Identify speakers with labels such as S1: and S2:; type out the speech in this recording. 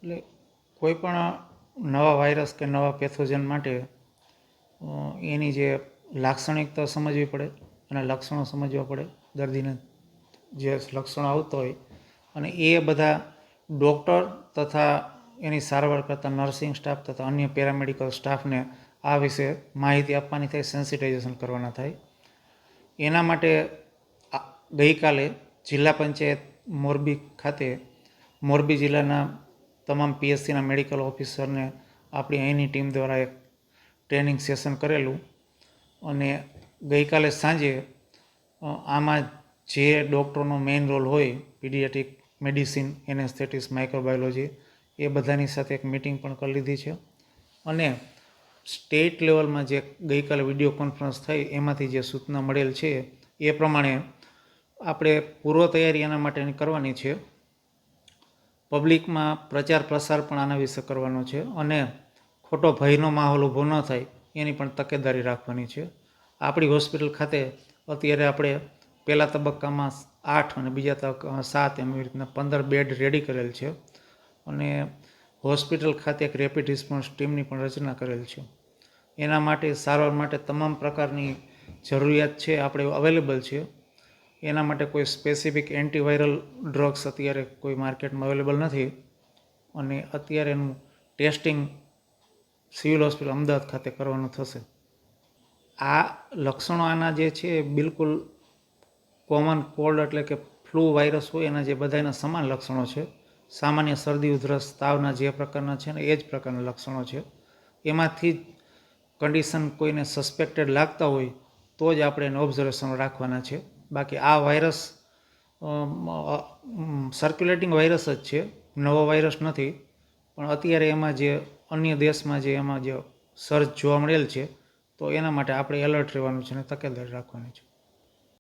S1: એટલે કોઈ પણ નવા વાયરસ કે નવા પેથોજન માટે એની જે લાક્ષણિકતા સમજવી પડે, એના લક્ષણો સમજવા પડે, દર્દીને જે લક્ષણો આવતા હોય, અને એ બધા ડૉક્ટર તથા એની સારવાર કરતા નર્સિંગ સ્ટાફ તથા અન્ય પેરામેડિકલ સ્ટાફને આ વિશે માહિતી આપવાની થાય, સેન્સિટાઇઝેશન કરવાના થાય. એના માટે ગઈકાલે જિલ્લા પંચાયત મોરબી ખાતે મોરબી જિલ્લાના તમામ પીએચસીના મેડિકલ ઓફિસરને આપણી અહીંની ટીમ દ્વારા એક ટ્રેનિંગ સેશન કરેલું. અને ગઈકાલે સાંજે આમાં જે ડૉક્ટરનો મેઇન રોલ હોય, પીડિયાટ્રિક મેડિસિન, એનેસ્થેટિક્સ, માઇક્રોબાયોલોજી, એ બધાની સાથે એક મિટિંગ પણ કરી લીધી છે. અને સ્ટેટ લેવલમાં જે ગઈકાલે વિડીયો કોન્ફરન્સ થઈ એમાંથી જે સૂચના મળેલ છે એ પ્રમાણે આપણે પૂર્વ તૈયારી એના માટેની કરવાની છે. પબ્લિકમાં પ્રચાર પ્રસાર પણ આના વિશે કરવાનો છે, અને ખોટો ભયનો માહોલ ઊભો ન થાય એની પણ તકેદારી રાખવાની છે. આપણી હોસ્પિટલ ખાતે અત્યારે આપણે પહેલા તબક્કામાં 8 અને બીજા તબક્કામાં 7 એવી રીતના 15 બેડ રેડી કરેલ છે. અને હોસ્પિટલ ખાતે એક રેપિડ રિસ્પોન્સ ટીમની પણ રચના કરેલ છે. એના માટે સારવાર માટે તમામ પ્રકારની જરૂરિયાત છે આપણે અવેલેબલ છે. એના માટે કોઈ સ્પેસિફિક એન્ટીવાયરલ ડ્રગ્સ અત્યારે કોઈ માર્કેટમાં અવેલેબલ નથી. અને અત્યારે એનું ટેસ્ટિંગ સિવિલ હોસ્પિટલ અમદાવાદ ખાતે કરવાનું થશે. આ લક્ષણો આના જે છે બિલકુલ કોમન કોલ્ડ એટલે કે ફ્લૂ વાયરસ હોય એના જે બધા એના સમાન લક્ષણો છે. સામાન્ય શરદી ઉધરસ તાવના જે પ્રકારના છે ને એ જ પ્રકારના લક્ષણો છે. એમાંથી જ કન્ડિશન કોઈને સસ્પેક્ટેડ લાગતા હોય તો જ આપણે એને ઓબ્ઝર્વેશન રાખવાના છે. બાકી આ વાયરસ સર્ક્યુલેટિંગ વાયરસ જ છે, નવો વાયરસ નથી. પણ અત્યારે એમાં જે અન્ય દેશમાં જે એમાં જે સર્જ જોવા મળેલ છે, તો એના માટે આપણે એલર્ટ રહેવાનું છે અને તકેદારી રાખવાની છે.